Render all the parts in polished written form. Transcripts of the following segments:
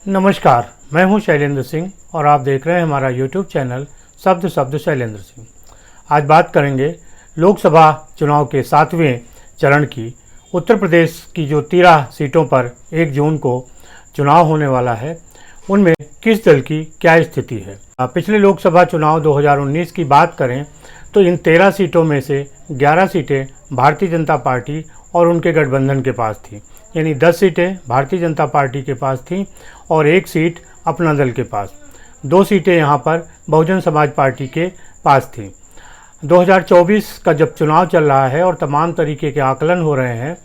नमस्कार, मैं हूं शैलेंद्र सिंह और आप देख रहे हैं हमारा यूट्यूब चैनल शब्द शैलेंद्र सिंह। आज बात करेंगे लोकसभा चुनाव के 7वें चरण की। उत्तर प्रदेश की जो 13 सीटों पर 1 जून को चुनाव होने वाला है, उनमें किस दल की क्या स्थिति है। पिछले लोकसभा चुनाव 2019 की बात करें तो इन 13 सीटों में से 11 सीटें भारतीय जनता पार्टी और उनके गठबंधन के पास थी, यानी 10 सीटें भारतीय जनता पार्टी के पास थीं और 1 सीट अपना दल के पास। 2 सीटें यहाँ पर बहुजन समाज पार्टी के पास थीं। 2024 का जब चुनाव चल रहा है और तमाम तरीके के आकलन हो रहे हैं,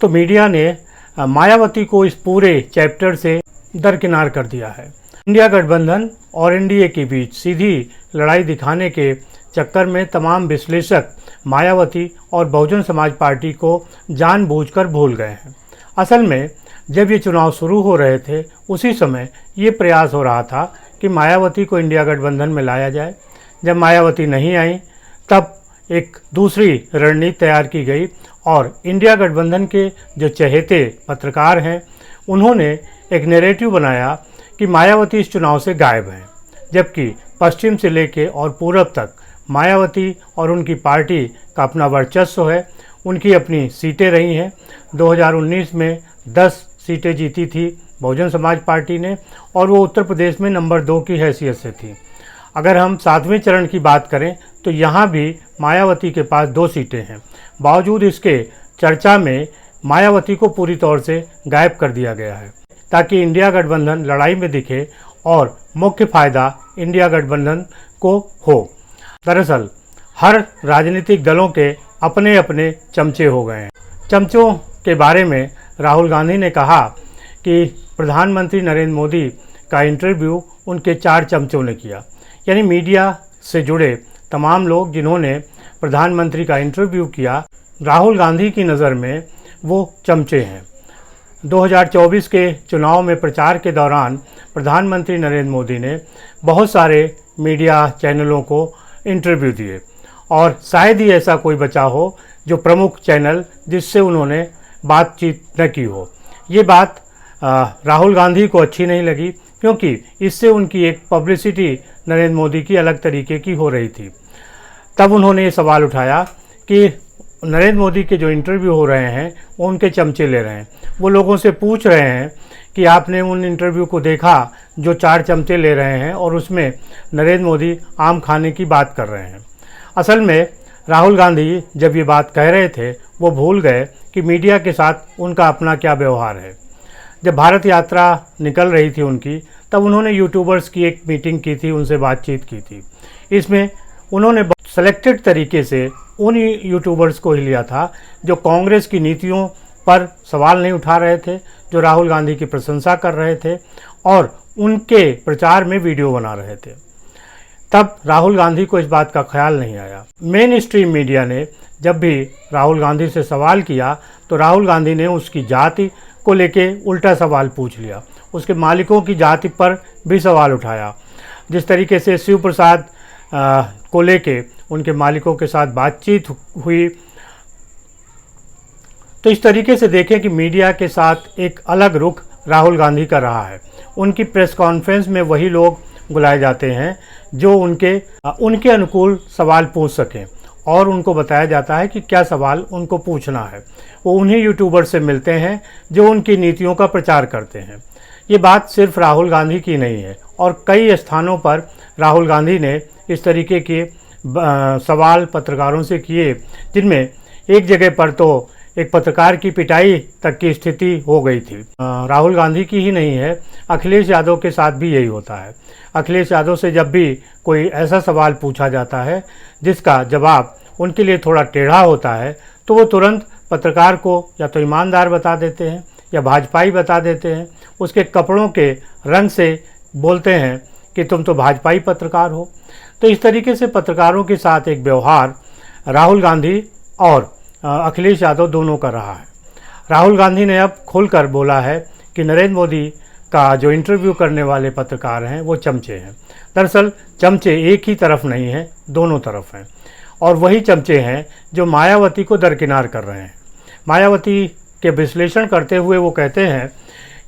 तो मीडिया ने मायावती को इस पूरे चैप्टर से दरकिनार कर दिया है। इंडिया गठबंधन और एनडीए के बीच सीधी लड़ाई दिखाने के चक्कर में तमाम विश्लेषक मायावती और बहुजन समाज पार्टी को जानबूझकर भूल गए हैं। असल में जब ये चुनाव शुरू हो रहे थे, उसी समय ये प्रयास हो रहा था कि मायावती को इंडिया गठबंधन में लाया जाए। जब मायावती नहीं आई, तब एक दूसरी रणनीति तैयार की गई और इंडिया गठबंधन के जो चहेते पत्रकार हैं, उन्होंने एक नैरेटिव बनाया कि मायावती इस चुनाव से गायब हैं, जबकि पश्चिम से लेके और पूरब तक मायावती और उनकी पार्टी का अपना वर्चस्व है, उनकी अपनी सीटें रही हैं। 2019 में 10 सीटें जीती थी बहुजन समाज पार्टी ने और वो उत्तर प्रदेश में नंबर 2 की हैसियत से थी। अगर हम 7वें चरण की बात करें तो यहाँ भी मायावती के पास 2 सीटें हैं। बावजूद इसके चर्चा में मायावती को पूरी तौर से गायब कर दिया गया है ताकि इंडिया गठबंधन लड़ाई में दिखे और मुख्य फायदा इंडिया गठबंधन को हो। दरअसल हर राजनीतिक दलों के अपने अपने चमचे हो गए हैं। चमचों के बारे में राहुल गांधी ने कहा कि प्रधानमंत्री नरेंद्र मोदी का इंटरव्यू उनके 4 चमचों ने किया, यानी मीडिया से जुड़े तमाम लोग जिन्होंने प्रधानमंत्री का इंटरव्यू किया, राहुल गांधी की नज़र में वो चमचे हैं। 2024 के चुनाव में प्रचार के दौरान प्रधानमंत्री नरेंद्र मोदी ने बहुत सारे मीडिया चैनलों को इंटरव्यू दिए और शायद ही ऐसा कोई बचा हो जो प्रमुख चैनल जिससे उन्होंने बातचीत न की हो। ये बात राहुल गांधी को अच्छी नहीं लगी, क्योंकि इससे उनकी एक पब्लिसिटी नरेंद्र मोदी की अलग तरीके की हो रही थी। तब उन्होंने ये सवाल उठाया कि नरेंद्र मोदी के जो इंटरव्यू हो रहे हैं वो उनके चमचे ले रहे हैं। वो लोगों से पूछ रहे हैं कि आपने उन इंटरव्यू को देखा जो 4 चमचे ले रहे हैं और उसमें नरेंद्र मोदी आम खाने की बात कर रहे हैं। असल में राहुल गांधी जब ये बात कह रहे थे, वो भूल गए कि मीडिया के साथ उनका अपना क्या व्यवहार है। जब भारत यात्रा निकल रही थी उनकी, तब उन्होंने यूट्यूबर्स की एक मीटिंग की थी, उनसे बातचीत की थी। इसमें उन्होंने सेलेक्टेड तरीके से उन यूट्यूबर्स को ही लिया था जो कांग्रेस की नीतियों पर सवाल नहीं उठा रहे थे, जो राहुल गांधी की प्रशंसा कर रहे थे और उनके प्रचार में वीडियो बना रहे थे। तब राहुल गांधी को इस बात का ख्याल नहीं आया। मेन स्ट्रीम मीडिया ने जब भी राहुल गांधी से सवाल किया तो राहुल गांधी ने उसकी जाति को लेके उल्टा सवाल पूछ लिया, उसके मालिकों की जाति पर भी सवाल उठाया। जिस तरीके से शिव प्रसाद को लेके उनके मालिकों के साथ बातचीत हुई, तो इस तरीके से देखें कि मीडिया के साथ एक अलग रुख राहुल गांधी का रहा है। उनकी प्रेस कॉन्फ्रेंस में वही लोग बुलाए जाते हैं जो उनके अनुकूल सवाल पूछ सकें और उनको बताया जाता है कि क्या सवाल उनको पूछना है। वो उन्हीं यूट्यूबर से मिलते हैं जो उनकी नीतियों का प्रचार करते हैं। ये बात सिर्फ राहुल गांधी की नहीं है और कई स्थानों पर राहुल गांधी ने इस तरीके के सवाल पत्रकारों से किए, जिनमें एक जगह पर तो एक पत्रकार की पिटाई तक की स्थिति हो गई थी। राहुल गांधी की ही नहीं है, अखिलेश यादव के साथ भी यही होता है। अखिलेश यादव से जब भी कोई ऐसा सवाल पूछा जाता है जिसका जवाब उनके लिए थोड़ा टेढ़ा होता है, तो वो तुरंत पत्रकार को या तो ईमानदार बता देते हैं या भाजपाई बता देते हैं। उसके कपड़ों के रंग से बोलते हैं कि तुम तो भाजपाई पत्रकार हो। तो इस तरीके से पत्रकारों के साथ एक व्यवहार राहुल गांधी और अखिलेश यादव दोनों का रहा है। राहुल गांधी ने अब खुलकर बोला है कि नरेंद्र मोदी का जो इंटरव्यू करने वाले पत्रकार हैं वो चमचे हैं। दरअसल चमचे एक ही तरफ नहीं हैं, दोनों तरफ हैं और वही चमचे हैं जो मायावती को दरकिनार कर रहे हैं। मायावती के विश्लेषण करते हुए वो कहते हैं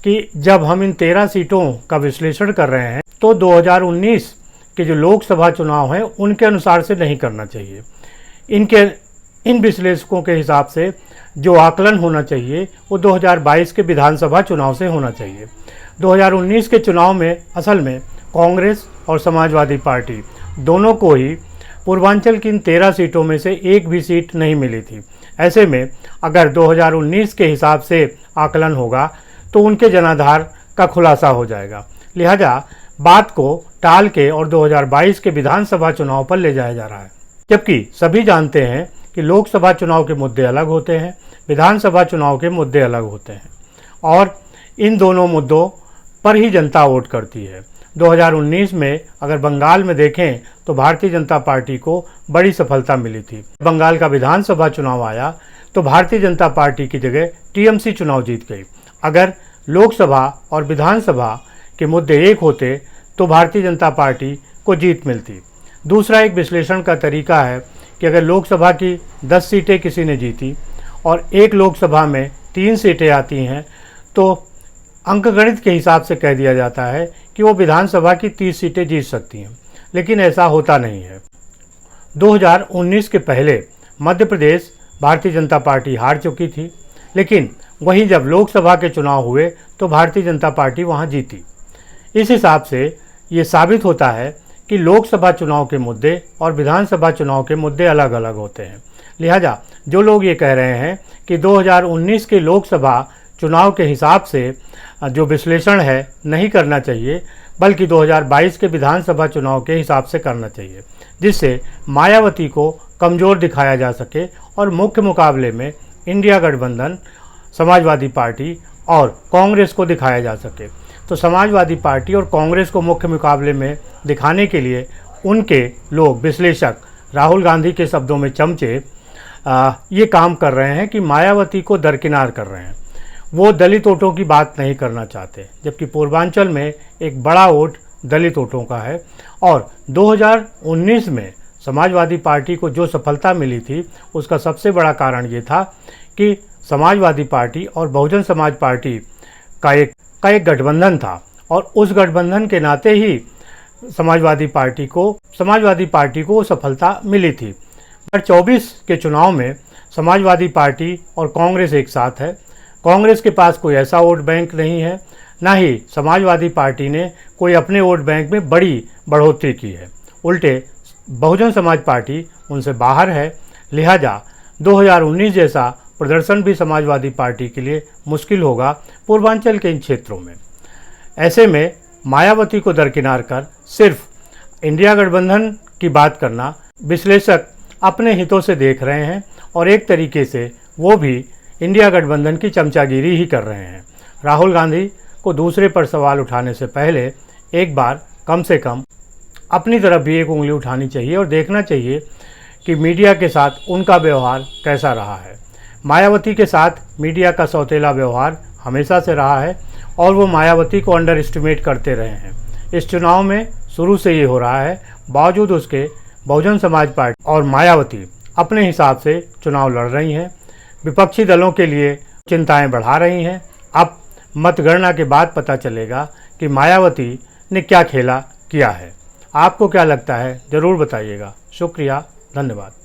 कि जब हम इन 13 सीटों का विश्लेषण कर रहे हैं तो 2019 के जो लोकसभा चुनाव हैं उनके अनुसार से नहीं करना चाहिए। इन विश्लेषकों के हिसाब से जो आकलन होना चाहिए वो 2022 के विधानसभा चुनाव से होना चाहिए। 2019 के चुनाव में असल में कांग्रेस और समाजवादी पार्टी दोनों को ही पूर्वांचल की इन 13 सीटों में से एक भी सीट नहीं मिली थी। ऐसे में अगर 2019 के हिसाब से आकलन होगा तो उनके जनाधार का खुलासा हो जाएगा। लिहाजा बात को टाल के और 2022 के विधानसभा चुनाव पर ले जाया जा रहा है, जबकि सभी जानते हैं कि लोकसभा चुनाव के मुद्दे अलग होते हैं, विधानसभा चुनाव के मुद्दे अलग होते हैं और इन दोनों मुद्दों पर ही जनता वोट करती है। 2019 में अगर बंगाल में देखें तो भारतीय जनता पार्टी को बड़ी सफलता मिली थी। बंगाल का विधानसभा चुनाव आया तो भारतीय जनता पार्टी की जगह टीएमसी चुनाव जीत गई। अगर लोकसभा और विधानसभा के मुद्दे एक होते तो भारतीय जनता पार्टी को जीत मिलती। दूसरा एक विश्लेषण का तरीका है कि अगर लोकसभा की 10 सीटें किसी ने जीती और एक लोकसभा में 3 सीटें आती हैं तो अंकगणित के हिसाब से कह दिया जाता है कि वो विधानसभा की 30 सीटें जीत सकती हैं, लेकिन ऐसा होता नहीं है। 2019 के पहले मध्य प्रदेश भारतीय जनता पार्टी हार चुकी थी, लेकिन वहीं जब लोकसभा के चुनाव हुए तो भारतीय जनता पार्टी वहां जीती। इस हिसाब से ये साबित होता है कि लोकसभा चुनाव के मुद्दे और विधानसभा चुनाव के मुद्दे अलग अलग होते हैं। लिहाजा जो लोग ये कह रहे हैं कि 2019 के लोकसभा चुनाव के हिसाब से जो विश्लेषण है नहीं करना चाहिए, बल्कि 2022 के विधानसभा चुनाव के हिसाब से करना चाहिए, जिससे मायावती को कमज़ोर दिखाया जा सके और मुख्य मुकाबले में इंडिया गठबंधन, समाजवादी पार्टी और कांग्रेस को दिखाया जा सके। तो समाजवादी पार्टी और कांग्रेस को मुख्य मुकाबले में दिखाने के लिए उनके लोग विश्लेषक राहुल गांधी के शब्दों में चमचे ये काम कर रहे हैं कि मायावती को दरकिनार कर रहे हैं। वो दलित वोटों की बात नहीं करना चाहते, जबकि पूर्वांचल में एक बड़ा वोट दलित वोटों का है। और 2019 में समाजवादी पार्टी को जो सफलता मिली थी उसका सबसे बड़ा कारण ये था कि समाजवादी पार्टी और बहुजन समाज पार्टी का एक गठबंधन था और उस गठबंधन के नाते ही समाजवादी पार्टी को सफलता मिली थी। 2024 के चुनाव में समाजवादी पार्टी और कांग्रेस एक साथ है। कांग्रेस के पास कोई ऐसा वोट बैंक नहीं है, ना ही समाजवादी पार्टी ने कोई अपने वोट बैंक में बड़ी बढ़ोतरी की है। उल्टे बहुजन समाज पार्टी उनसे बाहर है। लिहाजा 2019 जैसा प्रदर्शन भी समाजवादी पार्टी के लिए मुश्किल होगा पूर्वांचल के इन क्षेत्रों में। ऐसे में मायावती को दरकिनार कर सिर्फ इंडिया गठबंधन की बात करना विश्लेषक अपने हितों से देख रहे हैं और एक तरीके से वो भी इंडिया गठबंधन की चमचागिरी ही कर रहे हैं। राहुल गांधी को दूसरे पर सवाल उठाने से पहले एक बार कम से कम अपनी तरफ भी एक उंगली उठानी चाहिए और देखना चाहिए कि मीडिया के साथ उनका व्यवहार कैसा रहा है। मायावती के साथ मीडिया का सौतेला व्यवहार हमेशा से रहा है और वो मायावती को अंडर एस्टिमेट करते रहे हैं। इस चुनाव में शुरू से ये हो रहा है, बावजूद उसके बहुजन समाज पार्टी और मायावती अपने हिसाब से चुनाव लड़ रही हैं, विपक्षी दलों के लिए चिंताएं बढ़ा रही हैं। अब मतगणना के बाद पता चलेगा कि मायावती ने क्या खेला किया है। आपको क्या लगता है ज़रूर बताइएगा। शुक्रिया, धन्यवाद।